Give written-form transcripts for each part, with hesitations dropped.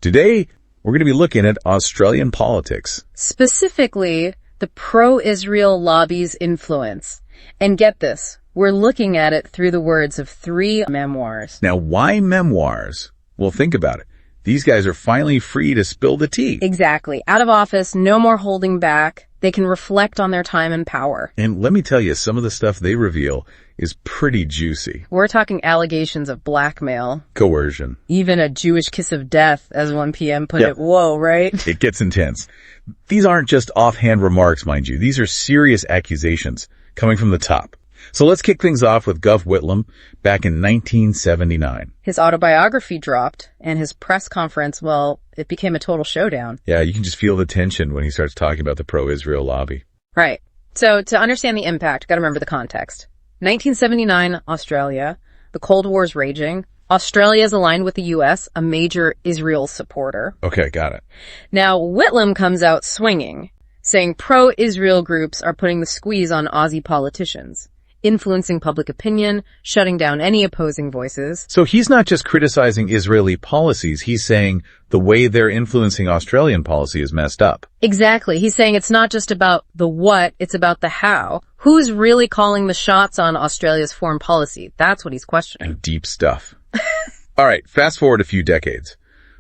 Today, we're going to be looking at Australian politics. Specifically, the pro-Israel lobby's influence. And get this, we're looking at it through the words of 3 memoirs. Now, why memoirs? Well, think about it. These guys are finally free to spill the tea. Exactly. Out of office, no more holding back. They can reflect on their time in power. And let me tell you, some of the stuff they reveal is pretty juicy. We're talking allegations of blackmail. Coercion. Even a Jewish kiss of death, as 1 PM put it. Whoa, right? It gets intense. These aren't just offhand remarks, mind you. These are serious accusations coming from the top. So let's kick things off with Gov Whitlam back in 1979. His autobiography dropped, and his press conference, well, it became a total showdown. Yeah, you can just feel the tension when he starts talking about the pro-Israel lobby. Right. So to understand the impact, got to remember the context. 1979, Australia. The Cold War's raging. Australia is aligned with the U.S., a major Israel supporter. Okay, got it. Now, Whitlam comes out swinging, saying pro-Israel groups are putting the squeeze on Aussie politicians, influencing public opinion, shutting down any opposing voices. So he's not just criticizing Israeli policies, he's saying the way they're influencing Australian policy is messed up. Exactly. He's saying it's not just about the what, it's about the how. Who's really calling the shots on Australia's foreign policy? That's what he's questioning. Deep stuff. All right, fast forward a few decades.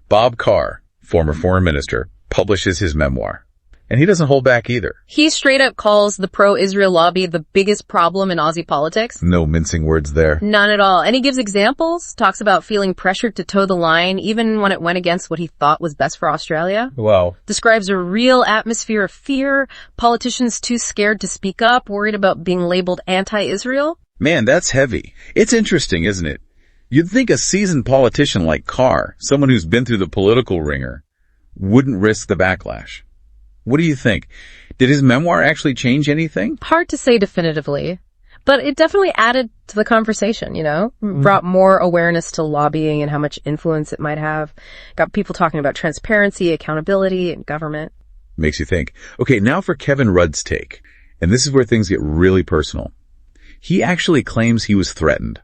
Bob Carr, former foreign minister, publishes his memoir. And he doesn't hold back either. He straight up calls the pro-Israel lobby the biggest problem in Aussie politics. No mincing words there. None at all. And he gives examples, talks about feeling pressured to toe the line, even when it went against what he thought was best for Australia. Wow. Describes a real atmosphere of fear, politicians too scared to speak up, worried about being labeled anti-Israel. Man, that's heavy. It's interesting, isn't it? You'd think a seasoned politician like Carr, someone who's been through the political ringer, wouldn't risk the backlash. What do you think? Did his memoir actually change anything? Hard to say definitively, but it definitely added to the conversation, you know? Brought more awareness to lobbying and how much influence it might have. Got people talking about transparency, accountability, and government. Makes you think. Okay, now for Kevin Rudd's take. And this is where things get really personal. He actually claims he was threatened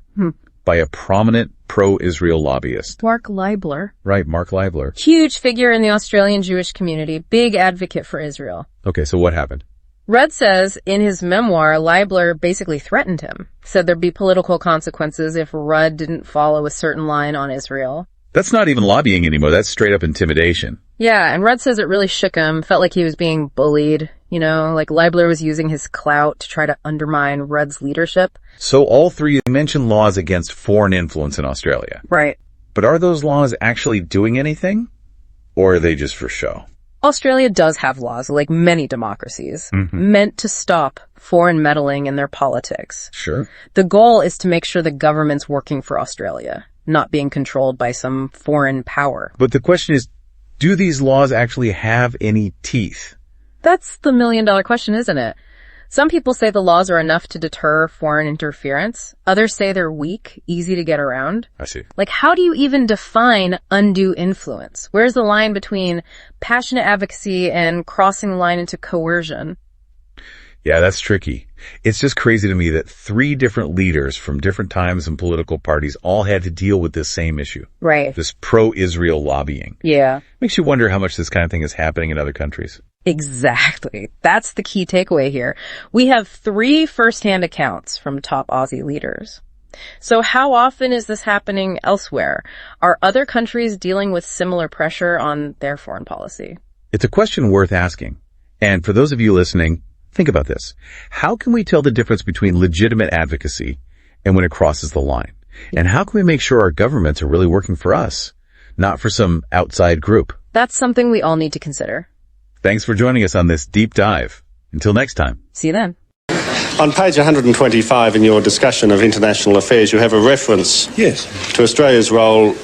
by a prominent pro-Israel lobbyist. Mark Leibler. Right, Mark Leibler. Huge figure in the Australian Jewish community, big advocate for Israel. Okay, so what happened? Rudd says in his memoir, Leibler basically threatened him. Said there'd be political consequences if Rudd didn't follow a certain line on Israel. That's not even lobbying anymore. That's straight up intimidation. Yeah, and Rudd says it really shook him. Felt like he was being bullied. You know, like Leibler was using his clout to try to undermine Rudd's leadership. So all 3 mention laws against foreign influence in Australia. Right. But are those laws actually doing anything? Or are they just for show? Australia does have laws, like many democracies, meant to stop foreign meddling in their politics. Sure. The goal is to make sure the government's working for Australia, not being controlled by some foreign power. But the question is, do these laws actually have any teeth? That's the million-dollar question, isn't it? Some people say the laws are enough to deter foreign interference. Others say they're weak, easy to get around. I see. Like, how do you even define undue influence? Where's the line between passionate advocacy and crossing the line into coercion? Yeah, that's tricky. It's just crazy to me that 3 different leaders from different times and political parties all had to deal with this same issue. Right. This pro-Israel lobbying. Yeah. Makes you wonder how much this kind of thing is happening in other countries. Exactly. That's the key takeaway here. We have 3 first-hand accounts from top Aussie leaders. So how often is this happening elsewhere? Are other countries dealing with similar pressure on their foreign policy? It's a question worth asking. And for those of you listening, think about this. How can we tell the difference between legitimate advocacy and when it crosses the line? And how can we make sure our governments are really working for us, not for some outside group? That's something we all need to consider. Thanks for joining us on this deep dive. Until next time. See you then. On page 125 in your discussion of international affairs, you have a reference to Australia's role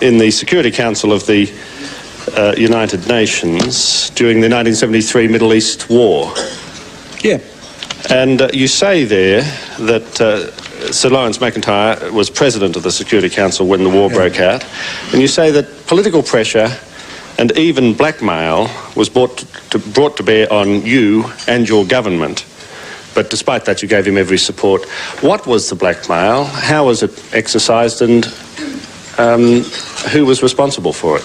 in the Security Council of the United Nations during the 1973 Middle East War. Yeah. And you say there that Sir Lawrence McIntyre was president of the Security Council when the war broke out. And you say that political pressure and even blackmail was brought to bear on you and your government. But despite that, you gave him every support. What was the blackmail? How was it exercised? And who was responsible for it?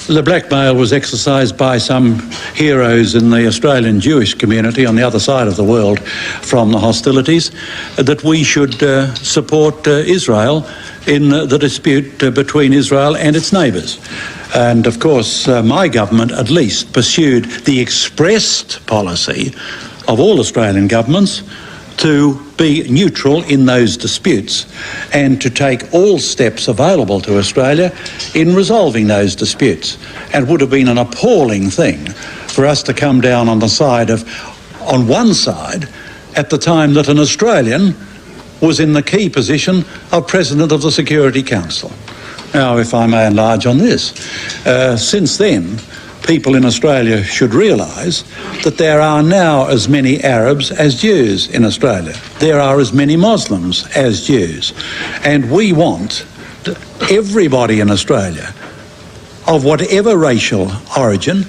The blackmail was exercised by some heroes in the Australian Jewish community on the other side of the world from the hostilities that we should support Israel in the dispute between Israel and its neighbours. And of course, my government at least pursued the expressed policy of all Australian governments to be neutral in those disputes and to take all steps available to Australia in resolving those disputes. And it would have been an appalling thing for us to come down on the side of, on one side, at the time that an Australian was in the key position of President of the Security Council. Now, if I may enlarge on this, since then, people in Australia should realise that there are now as many Arabs as Jews in Australia. There are as many Muslims as Jews. And we want everybody in Australia, of whatever racial origin,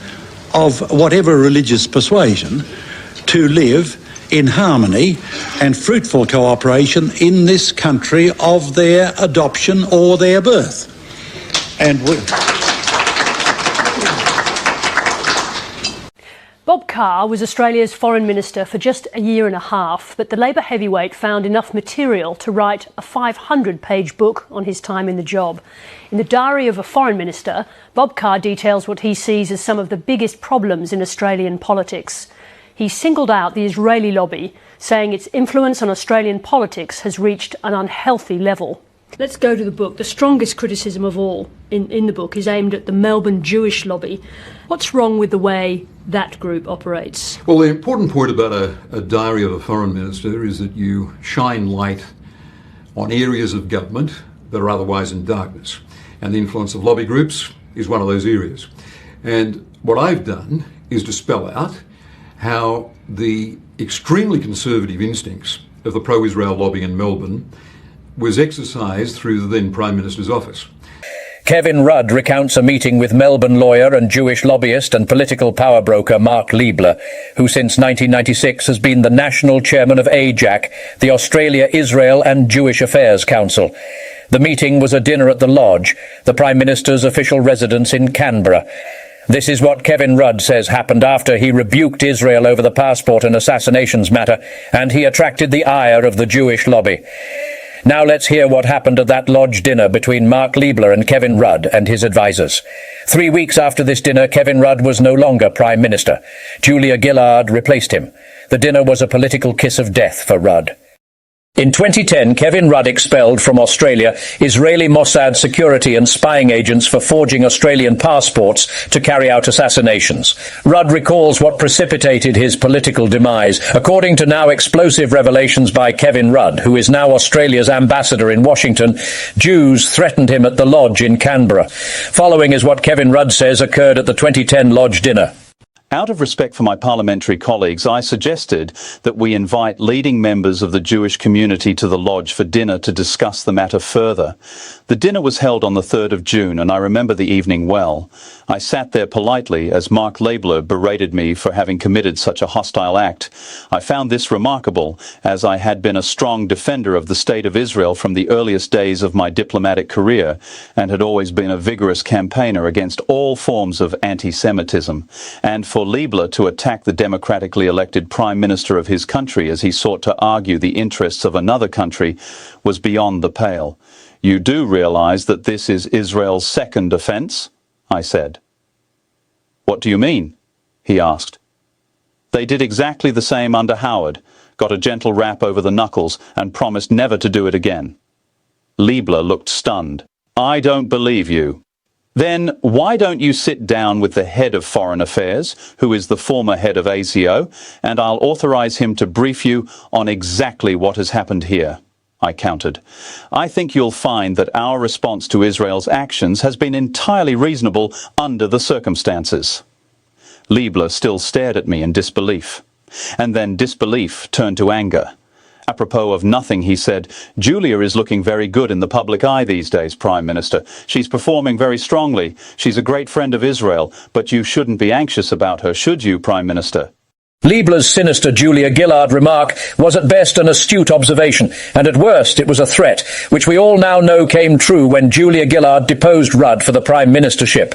of whatever religious persuasion, to live in harmony and fruitful cooperation in this country of their adoption or their birth. And Bob Carr was Australia's Foreign Minister for just a year and a half, but the Labor heavyweight found enough material to write a 500-page book on his time in the job. In the Diary of a Foreign Minister, Bob Carr details what he sees as some of the biggest problems in Australian politics. He singled out the Israeli lobby, saying its influence on Australian politics has reached an unhealthy level. Let's go to the book. The strongest criticism of all in the book is aimed at the Melbourne Jewish lobby. What's wrong with the way that group operates? Well, the important point about a diary of a foreign minister is that you shine light on areas of government that are otherwise in darkness. And the influence of lobby groups is one of those areas. And what I've done is to spell out how the extremely conservative instincts of the pro-Israel lobby in Melbourne was exercised through the then Prime Minister's office. Kevin Rudd recounts a meeting with Melbourne lawyer and Jewish lobbyist and political power broker Mark Liebler, who since 1996 has been the national chairman of AJAC, the Australia, Israel and Jewish Affairs Council. The meeting was a dinner at the Lodge, the Prime Minister's official residence in Canberra. This is what Kevin Rudd says happened after he rebuked Israel over the passport and assassinations matter, and he attracted the ire of the Jewish lobby. Now let's hear what happened at that Lodge dinner between Mark Liebler and Kevin Rudd and his advisers. 3 weeks after this dinner, Kevin Rudd was no longer Prime Minister. Julia Gillard replaced him. The dinner was a political kiss of death for Rudd. In 2010, Kevin Rudd expelled from Australia Israeli Mossad security and spying agents for forging Australian passports to carry out assassinations. Rudd recalls what precipitated his political demise. According to now explosive revelations by Kevin Rudd, who is now Australia's ambassador in Washington, Jews threatened him at the Lodge in Canberra. Following is what Kevin Rudd says occurred at the 2010 Lodge dinner. Out of respect for my parliamentary colleagues, I suggested that we invite leading members of the Jewish community to the Lodge for dinner to discuss the matter further. The dinner was held on the 3rd of June, and I remember the evening well. I sat there politely as Mark Liebler berated me for having committed such a hostile act. I found this remarkable, as I had been a strong defender of the State of Israel from the earliest days of my diplomatic career, and had always been a vigorous campaigner against all forms of anti-Semitism. And for Liebler to attack the democratically elected Prime Minister of his country as he sought to argue the interests of another country was beyond the pale. You do realize that this is Israel's second offense? I said. What do you mean? He asked. They did exactly the same under Howard, got a gentle rap over the knuckles, and promised never to do it again. Liebler looked stunned. I don't believe you. Then why don't you sit down with the head of Foreign Affairs, who is the former head of ASIO, and I'll authorize him to brief you on exactly what has happened here. I countered. I think you'll find that our response to Israel's actions has been entirely reasonable under the circumstances. Liebler still stared at me in disbelief. And then disbelief turned to anger. Apropos of nothing, he said, Julia is looking very good in the public eye these days, Prime Minister. She's performing very strongly. She's a great friend of Israel, but you shouldn't be anxious about her, should you, Prime Minister? Liebler's sinister Julia Gillard remark was at best an astute observation, and at worst it was a threat, which we all now know came true when Julia Gillard deposed Rudd for the Prime Ministership.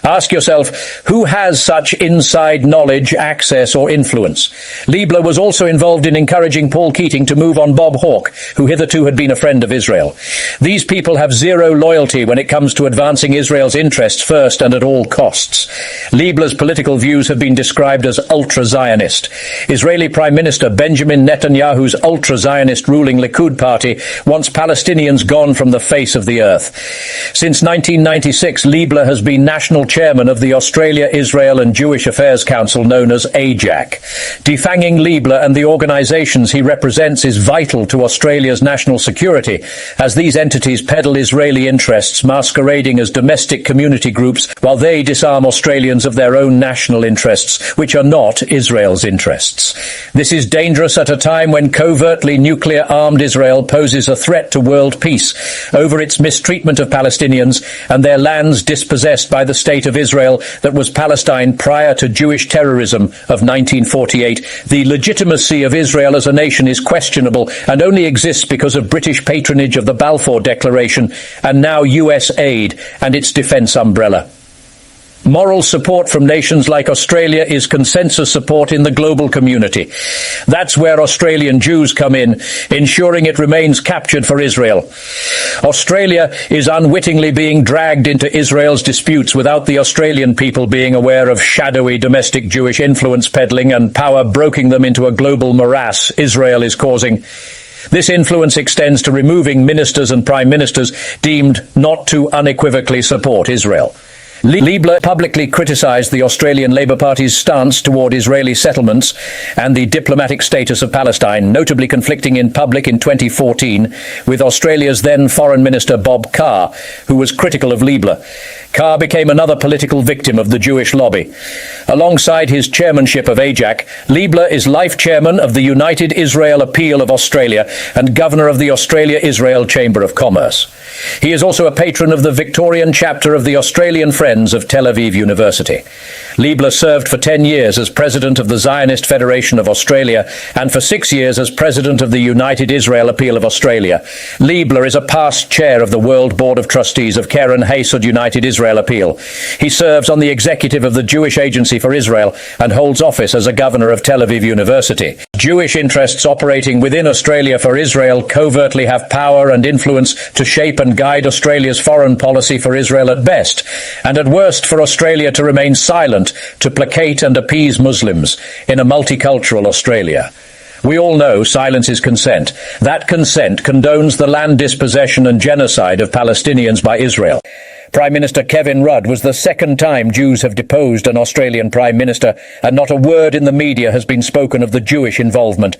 Ask yourself, who has such inside knowledge, access or influence? Liebler was also involved in encouraging Paul Keating to move on Bob Hawke, who hitherto had been a friend of Israel. These people have zero loyalty when it comes to advancing Israel's interests first and at all costs. Liebler's political views have been described as ultra-Zionist. Israeli Prime Minister Benjamin Netanyahu's ultra-Zionist ruling Likud party wants Palestinians gone from the face of the earth. Since 1996, Liebler has been national chairman of the Australia, Israel and Jewish Affairs Council known as AJAC. Defanging Liebler and the organisations he represents is vital to Australia's national security, as these entities peddle Israeli interests masquerading as domestic community groups while they disarm Australians of their own national interests, which are not Israel's interests. This is dangerous at a time when covertly nuclear-armed Israel poses a threat to world peace over its mistreatment of Palestinians and their lands dispossessed by the State of Israel that was Palestine prior to Jewish terrorism of 1948. The legitimacy of Israel as a nation is questionable and only exists because of British patronage of the Balfour Declaration and now US aid and its defence umbrella. Moral support from nations like Australia is consensus support in the global community. That's where Australian Jews come in, ensuring it remains captured for Israel. Australia is unwittingly being dragged into Israel's disputes without the Australian people being aware of shadowy domestic Jewish influence peddling and power broking them into a global morass Israel is causing. This influence extends to removing ministers and prime ministers deemed not to unequivocally support Israel. Liebler publicly criticised the Australian Labour Party's stance toward Israeli settlements and the diplomatic status of Palestine, notably conflicting in public in 2014 with Australia's then Foreign Minister Bob Carr, who was critical of Liebler. Carr became another political victim of the Jewish lobby. Alongside his chairmanship of AJAC, Liebler is life chairman of the United Israel Appeal of Australia and governor of the Australia-Israel Chamber of Commerce. He is also a patron of the Victorian chapter of the Australian Friends of Tel Aviv University. Liebler served for 10 years as president of the Zionist Federation of Australia and for 6 years as president of the United Israel Appeal of Australia. Liebler is a past chair of the World Board of Trustees of Keren Hayesud United Israel Appeal. He serves on the executive of the Jewish Agency for Israel and holds office as a governor of Tel Aviv University. Jewish interests operating within Australia for Israel covertly have power and influence to shape and guide Australia's foreign policy for Israel at best, and at worst for Australia to remain silent to placate and appease Muslims in a multicultural Australia. We all know silence is consent. That consent condones the land dispossession and genocide of Palestinians by Israel. Prime Minister Kevin Rudd was the second time Jews have deposed an Australian Prime Minister, and not a word in the media has been spoken of the Jewish involvement.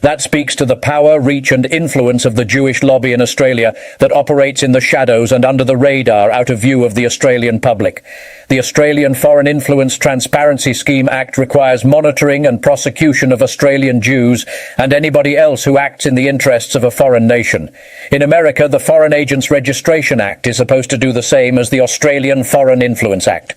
That speaks to the power, reach and influence of the Jewish lobby in Australia that operates in the shadows and under the radar out of view of the Australian public. The Australian Foreign Influence Transparency Scheme Act requires monitoring and prosecution of Australian Jews and anybody else who acts in the interests of a foreign nation. In America, the Foreign Agents Registration Act is supposed to do the same as the Australian Foreign Influence Act.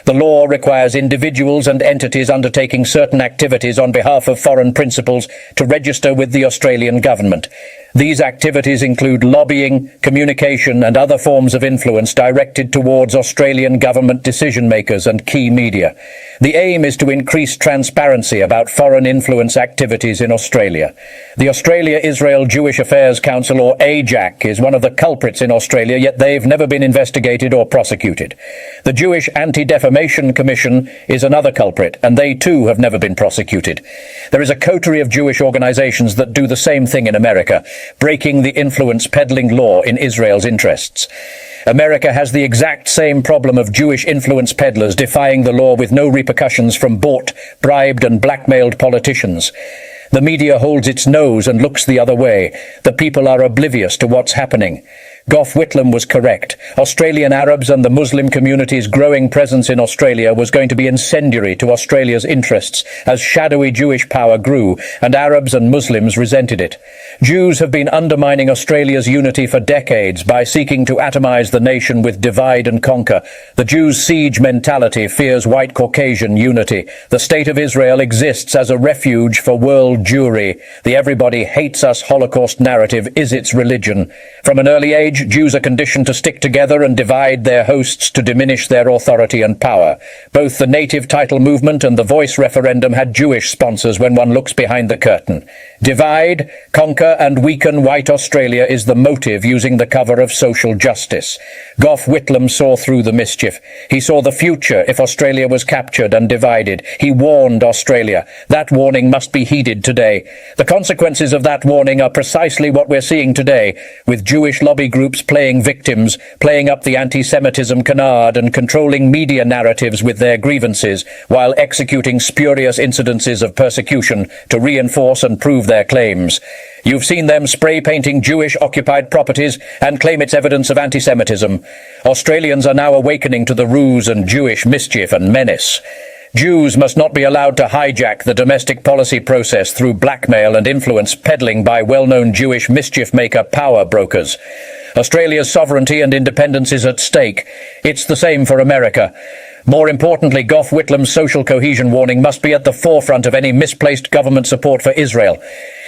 The law requires individuals and entities undertaking certain activities on behalf of foreign principals to register with the Australian government. These activities include lobbying, communication and other forms of influence directed towards Australian government decision-makers and key media. The aim is to increase transparency about foreign influence activities in Australia. The Australia-Israel Jewish Affairs Council, or AJAC, is one of the culprits in Australia, yet they've never been investigated or prosecuted. The Jewish Anti-Defamation Commission is another culprit, and they too have never been prosecuted. There is a coterie of Jewish organizations that do the same thing in America, breaking the influence peddling law in Israel's interests. America has the exact same problem of Jewish influence peddlers defying the law with no repercussions from bought, bribed and blackmailed politicians. The media holds its nose and looks the other way. The people are oblivious to what's happening. Gough Whitlam was correct. Australian Arabs and the Muslim community's growing presence in Australia was going to be incendiary to Australia's interests as shadowy Jewish power grew and Arabs and Muslims resented it. Jews have been undermining Australia's unity for decades by seeking to atomize the nation with divide and conquer. The Jews' siege mentality fears white Caucasian unity. The State of Israel exists as a refuge for world Jewry. The everybody hates us Holocaust narrative is its religion. From an early age, Jews are conditioned to stick together and divide their hosts to diminish their authority and power. Both the native title movement and the voice referendum had Jewish sponsors when one looks behind the curtain. Divide, conquer and weaken white Australia is the motive using the cover of social justice. Gough Whitlam saw through the mischief. He saw the future if Australia was captured and divided. He warned Australia. That warning must be heeded today. The consequences of that warning are precisely what we're seeing today, with Jewish lobby groups playing victims, playing up the anti-Semitism canard and controlling media narratives with their grievances, while executing spurious incidences of persecution to reinforce and prove their claims. You've seen them spray-painting Jewish-occupied properties and claim it's evidence of anti-Semitism. Australians are now awakening to the ruse and Jewish mischief and menace. Jews must not be allowed to hijack the domestic policy process through blackmail and influence peddling by well-known Jewish mischief-maker power brokers. Australia's sovereignty and independence is at stake. It's the same for America. More importantly, Gough Whitlam's social cohesion warning must be at the forefront of any misplaced government support for Israel.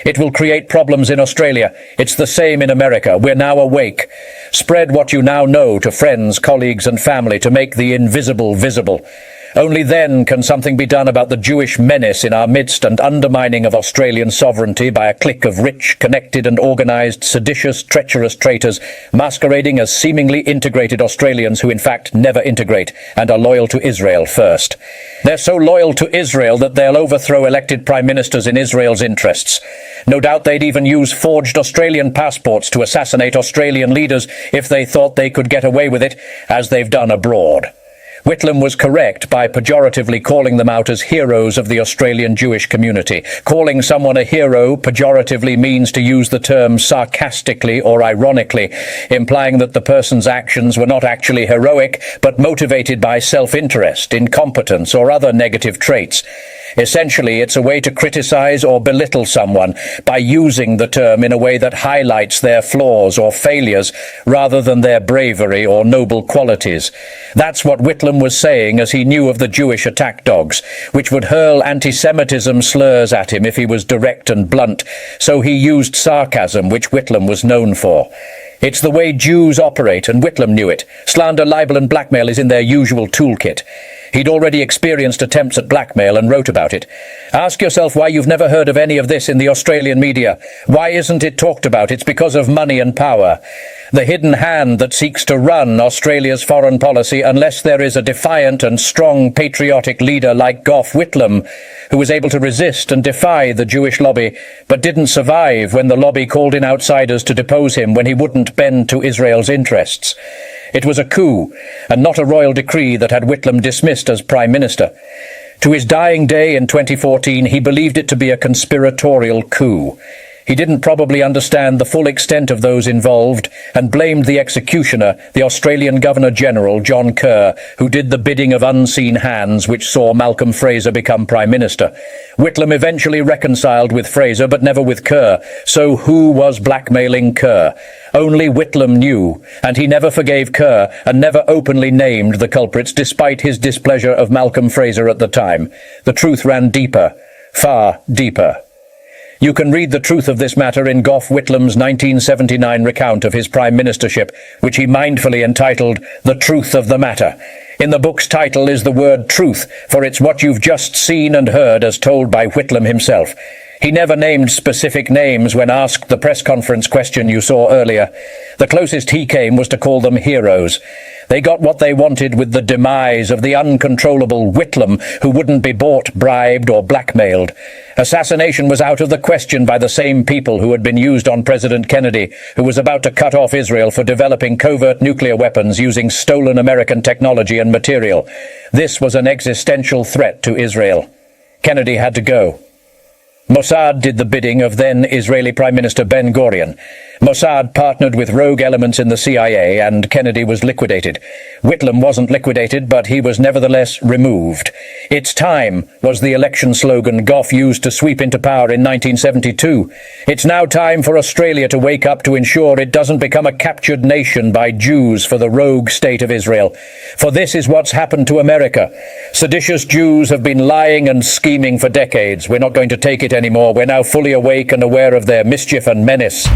It will create problems in Australia. It's the same in America. We're now awake. Spread what you now know to friends, colleagues and family to make the invisible visible. Only then can something be done about the Jewish menace in our midst and undermining of Australian sovereignty by a clique of rich, connected and organised, seditious, treacherous traitors masquerading as seemingly integrated Australians who in fact never integrate and are loyal to Israel first. They're so loyal to Israel that they'll overthrow elected prime ministers in Israel's interests. No doubt they'd even use forged Australian passports to assassinate Australian leaders if they thought they could get away with it, as they've done abroad. Whitlam was correct by pejoratively calling them out as heroes of the Australian Jewish community. Calling someone a hero pejoratively means to use the term sarcastically or ironically, implying that the person's actions were not actually heroic, but motivated by self-interest, incompetence, or other negative traits. Essentially, it's a way to criticize or belittle someone by using the term in a way that highlights their flaws or failures rather than their bravery or noble qualities. That's what Whitlam was saying as he knew of the Jewish attack dogs, which would hurl anti-Semitism slurs at him if he was direct and blunt, so he used sarcasm, which Whitlam was known for. It's the way Jews operate, and Whitlam knew it. Slander, libel and blackmail is in their usual toolkit. He'd already experienced attempts at blackmail and wrote about it. Ask yourself why you've never heard of any of this in the Australian media. Why isn't it talked about? It's because of money and power. The hidden hand that seeks to run Australia's foreign policy unless there is a defiant and strong patriotic leader like Gough Whitlam, who was able to resist and defy the Jewish lobby, but didn't survive when the lobby called in outsiders to depose him when he wouldn't bend to Israel's interests. It was a coup, and not a royal decree, that had Whitlam dismissed as Prime Minister. To his dying day in 2014, he believed it to be a conspiratorial coup. He didn't probably understand the full extent of those involved and blamed the executioner, the Australian Governor-General, John Kerr, who did the bidding of unseen hands which saw Malcolm Fraser become Prime Minister. Whitlam eventually reconciled with Fraser, but never with Kerr. So who was blackmailing Kerr? Only Whitlam knew, and he never forgave Kerr and never openly named the culprits despite his displeasure of Malcolm Fraser at the time. The truth ran deeper, far deeper. You can read the truth of this matter in Gough Whitlam's 1979 recount of his prime ministership, which he mindfully entitled The Truth of the Matter. In the book's title is the word truth, for it's what you've just seen and heard as told by Whitlam himself. He never named specific names when asked the press conference question you saw earlier. The closest he came was to call them heroes. They got what they wanted with the demise of the uncontrollable Whitlam, who wouldn't be bought, bribed, or blackmailed. Assassination was out of the question by the same people who had been used on President Kennedy, who was about to cut off Israel for developing covert nuclear weapons using stolen American technology and material. This was an existential threat to Israel. Kennedy had to go. Mossad did the bidding of then Israeli Prime Minister Ben Gurion. Mossad partnered with rogue elements in the CIA, and Kennedy was liquidated. Whitlam wasn't liquidated, but he was nevertheless removed. "It's time" was the election slogan Gough used to sweep into power in 1972. It's now time for Australia to wake up to ensure it doesn't become a captured nation by Jews for the rogue state of Israel. For this is what's happened to America. Seditious Jews have been lying and scheming for decades. We're not going to take it anymore. We're now fully awake and aware of their mischief and menace.